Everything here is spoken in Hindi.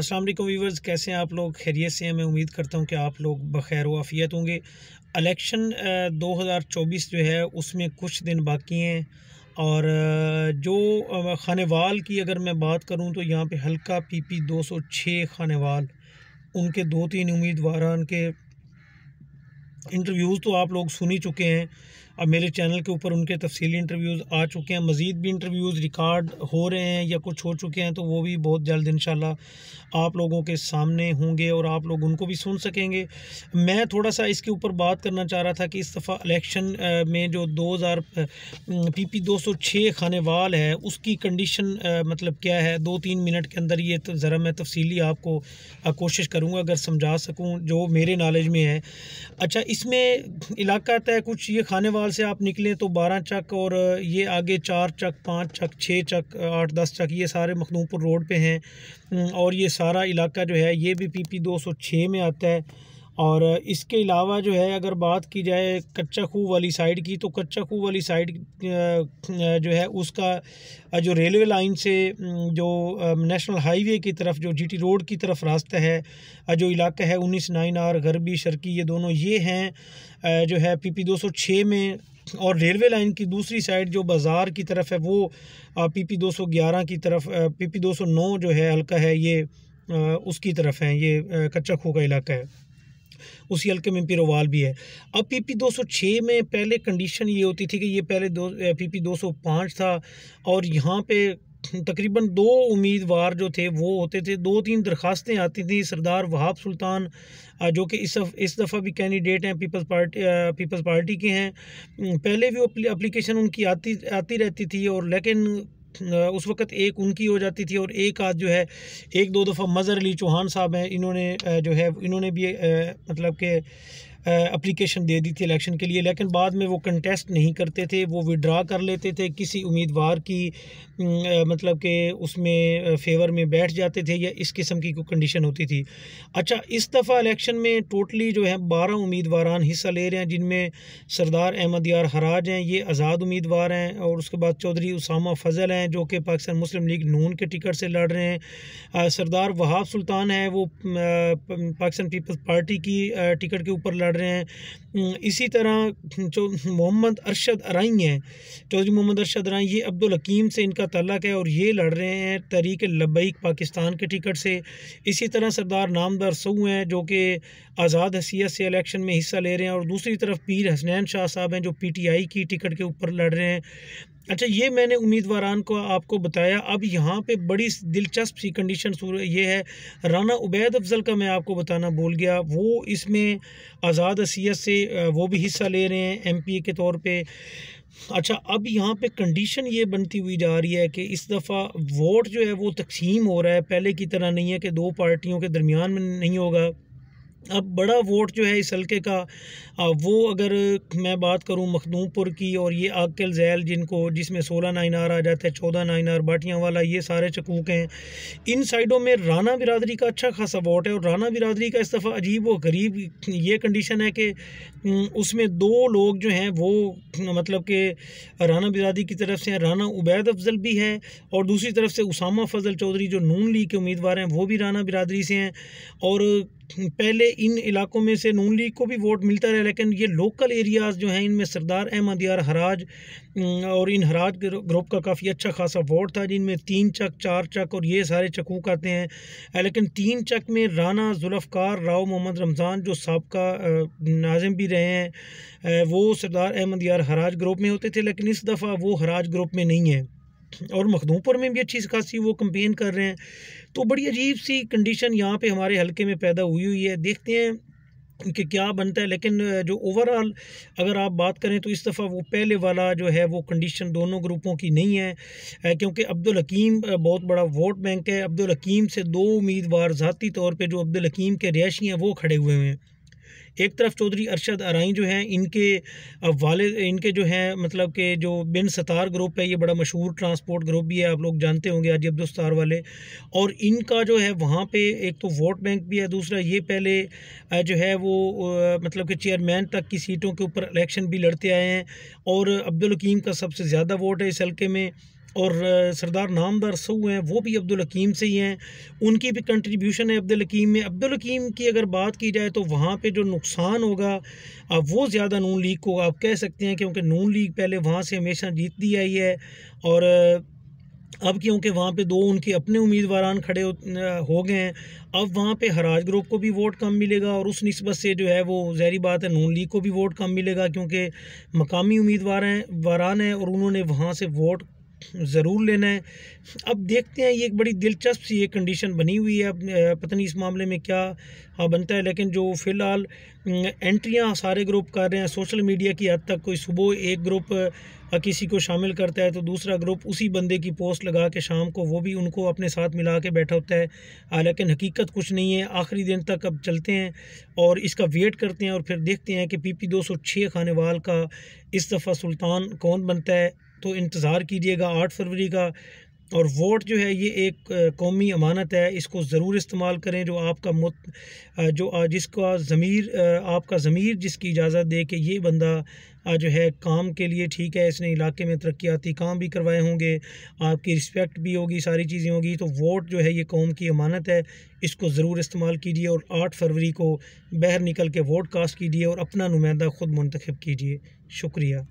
अस्सलाम वालेकुम व्यूवर्स, कैसे हैं आप लोग? खैरियत से हैं। मैं उम्मीद करता हूं कि आप लोग बखैर व आफियत होंगे। इलेक्शन 2024 जो है उसमें कुछ दिन बाकी हैं और जो खानेवाल की अगर मैं बात करूं तो यहाँ पे हल्का पीपी 206 खानेवाल, उनके 2-3 उम्मीदवारान के इंटरव्यूज़ तो आप लोग सुन ही चुके हैं। अब मेरे चैनल के ऊपर उनके तफसीली इंटरव्यूज़ आ चुके हैं। मज़ीद भी इंटरव्यूज़ रिकॉर्ड हो रहे हैं या कुछ हो चुके हैं, तो वो भी बहुत जल्द इंशाल्लाह आप लोगों के सामने होंगे और आप लोग उनको भी सुन सकेंगे। मैं थोड़ा सा इसके ऊपर बात करना चाह रहा था कि इस दफ़ा इलेक्शन में जो 2000 पीपी 206 खानेवाल है उसकी कंडीशन मतलब क्या है, 2-3 मिनट के अंदर ये तो ज़रा मैं तफसीली आपको कोशिश करूँगा अगर समझा सकूँ जो मेरे नॉलेज में है। अच्छा, इसमें इलाका आता है कुछ, ये खानेवाल से आप निकलें तो 12 चक और ये आगे 4 चक, 5 चक, 6 चक, 8-10 चक, ये सारे मखदूमपुर रोड पे हैं। और ये सारा इलाका जो है ये भी पीपी 206 में आता है। और इसके अलावा जो है अगर बात की जाए कच्चा खूह वाली साइड की, तो कच्चा खूह वाली साइड जो है उसका जो रेलवे लाइन से जो नेशनल हाईवे की तरफ जो जीटी रोड की तरफ रास्ता है, जो इलाका है 19/9R गरबी शर्की, ये दोनों ये हैं जो है पीपी 206 में। और रेलवे लाइन की दूसरी साइड जो बाज़ार की तरफ है वो पीपी 211 की तरफ, पीपी 209 जो है हल्का है ये उसकी तरफ है, ये कच्चा खूह का इलाका है, उसी हल्के में पिरोवाल भी है। अब पीपी 206 में पहले कंडीशन ये होती थी कि ये पहले पीपी 205 था और यहाँ पे तकरीबन 2 उम्मीदवार जो थे वो होते थे। 2-3 दरखास्तें आती थी। सरदार वहाब सुल्तान जो कि इस दफ़ा भी कैंडिडेट हैं, पीपल्स पार्टी के हैं। पहले भी वो एप्लीकेशन उनकी आती रहती थी और लेकिन उस वक़्त एक उनकी हो जाती थी और एक आध जो है 1-2 दफ़ा मज़हर अली चौहान साहब हैं, इन्होंने जो है इन्होंने भी मतलब के एप्लीकेशन दे दी थी इलेक्शन के लिए, लेकिन बाद में वो कंटेस्ट नहीं करते थे, वो विड्रा कर लेते थे किसी उम्मीदवार की मतलब के उसमें फेवर में बैठ जाते थे या इस किस्म की कोई कंडीशन होती थी। अच्छा, इस दफ़ा इलेक्शन में टोटली जो है 12 उम्मीदवारान हिस्सा ले रहे हैं, जिनमें सरदार अहमद यार हराज हैं, ये आज़ाद उम्मीदवार हैं, और उसके बाद चौधरी उसामा फ़ज़ल हैं जो कि पाकिस्तान मुस्लिम लीग नून के टिकट से लड़ रहे हैं। सरदार वहाब सुल्तान है, वो पाकिस्तान पीपल्स पार्टी की टिकट के ऊपर लड़ रहे हैं। इसी तरह जो मोहम्मद अरशद अराई हैं, चौधरी मोहम्मद अरशद अराई, ये अब्दुल हकीम से इनका ताल्लुक़ है और ये लड़ रहे हैं तहरीक लब्बैक पाकिस्तान के टिकट से। इसी तरह सरदार नामदार सऊ हैं जो कि आज़ाद हैसियत से इलेक्शन में हिस्सा ले रहे हैं, और दूसरी तरफ पीर हसनैन शाह साहब हैं जो पीटीआई की टिकट के ऊपर लड़ रहे हैं। अच्छा, ये मैंने उम्मीदवारान को आपको बताया। अब यहाँ पे बड़ी दिलचस्प सी कंडीशन ये है, राना उबैद अफजल का मैं आपको बताना भूल गया, वो इसमें आज़ाद हैसियत से वो भी हिस्सा ले रहे हैं एमपी के तौर पे। अच्छा, अब यहाँ पे कंडीशन ये बनती हुई जा रही है कि इस दफ़ा वोट जो है वो तकसीम हो रहा है, पहले की तरह नहीं है कि 2 पार्टियों के दरमियान में नहीं होगा। अब बड़ा वोट जो है इस हल्के का वो अगर मैं बात करूं मखदूमपुर की, और ये आकल जैल जिसमें 16/9R आ जाता है, 14/9R बाटियां वाला, ये सारे चकूक हैं। इन साइडों में राना बिरादरी का अच्छा खासा वोट है, और राना बिरादरी का इस दफ़ा अजीब व गरीब ये कंडीशन है कि उसमें 2 लोग जो हैं वो मतलब कि राना बिरादरी की तरफ से हैं, राना उबैद अफजल भी है, और दूसरी तरफ से उसामा फ़ज़ल चौधरी जो नून लीग के उम्मीदवार हैं वो भी राना बिरादरी से हैं। और पहले इन इलाकों में से नून लीग को भी वोट मिलता रहा, लेकिन ये लोकल एरियाज़ जो हैं इनमें सरदार अहमद यार हराज और इन हराज ग्रुप का काफ़ी अच्छा खासा वोट था, जिनमें 3 चक, 4 चक और ये सारे चकूक आते हैं। लेकिन 3 चक में राना जुल्फ़कार राव मोहम्मद रमज़ान जो साबका नाज़िम भी रहे हैं, वो सरदार अहमद यार हराज ग्रुप में होते थे, लेकिन इस दफ़ा वो हराज ग्रुप में नहीं है, और मखदूमपुर में भी अच्छी खासी वो कंपेन कर रहे हैं। तो बड़ी अजीब सी कंडीशन यहाँ पे हमारे हलके में पैदा हुई है। देखते हैं कि क्या बनता है, लेकिन जो ओवरऑल अगर आप बात करें तो इस दफ़ा वो पहले वाला जो है वो कंडीशन दोनों ग्रुपों की नहीं है, क्योंकि अब्दुल हकीम बहुत बड़ा वोट बैंक है। अब्दुल हकीम से 2 उम्मीदवार ज़ाती तौर पे जो अब्दुल हकीम के रिहायशी हैं वो खड़े हुए हैं। एक तरफ चौधरी अरशद अराई जो हैं, इनके वालिद इनके जो हैं मतलब कि जो बिन सतार ग्रुप है, ये बड़ा मशहूर ट्रांसपोर्ट ग्रुप भी है, आप लोग जानते होंगे हाजी अब्दुल सत्तार वाले, और इनका जो है वहाँ पे एक तो वोट बैंक भी है, दूसरा ये पहले जो है वो मतलब कि चेयरमैन तक की सीटों के ऊपर इलेक्शन भी लड़ते आए हैं, और अब्दुल हकीम का सबसे ज़्यादा वोट है इस हल्के में। और सरदार नामदार सऊ हैं वो भी अब्दुल हकीम से ही हैं, उनकी भी कंट्रीब्यूशन है अब्दुल हकीम में। अब्दुल हकीम की अगर बात की जाए तो वहाँ पे जो नुकसान होगा वो ज़्यादा नून लीग को आप कह सकते हैं, क्योंकि नून लीग पहले वहाँ से हमेशा जीतती आई है, और अब क्योंकि वहाँ पे दो उनके अपने उम्मीदवार खड़े हो गए हैं, अब वहाँ पे हराज ग्रुप को भी वोट कम मिलेगा, और उस निस्बत से जो है वो ज़ाहिर बात है नून लीग को भी वोट कम मिलेगा, क्योंकि मकामी उम्मीदवार हैं और उन्होंने वहाँ से वोट ज़रूर लेना है। अब देखते हैं, ये एक बड़ी दिलचस्प सी ये कंडीशन बनी हुई है। अब पता नहीं इस मामले में क्या बनता है, लेकिन जो फ़िलहाल एंट्रियां सारे ग्रुप कर रहे हैं सोशल मीडिया की हद तक, कोई सुबह एक ग्रुप किसी को शामिल करता है तो दूसरा ग्रुप उसी बंदे की पोस्ट लगा के शाम को वो भी उनको अपने साथ मिला के बैठा होता है, लेकिन हकीकत कुछ नहीं है। आखिरी दिन तक अब चलते हैं और इसका वेट करते हैं और फिर देखते हैं कि PP 206 खानेवाल का इस दफ़ा सुल्तान कौन बनता है। तो इंतज़ार कीजिएगा 8 फरवरी का। और वोट जो है ये एक कौमी अमानत है, इसको ज़रूर इस्तेमाल करें। जो आपका जिसका आपका ज़मीर जिसकी इजाज़त दे कि ये बंदा जो है काम के लिए ठीक है, इसने इलाके में तरक्याती काम भी करवाए होंगे, आपकी रिस्पेक्ट भी होगी, सारी चीज़ें होगी, तो वोट जो है ये कौम की अमानत है, इसको ज़रूर इस्तेमाल कीजिए और 8 फरवरी को बाहर निकल के वोट कास्ट कीजिए और अपना नुमाइंदा ख़ुद मुंतखब कीजिए। शुक्रिया।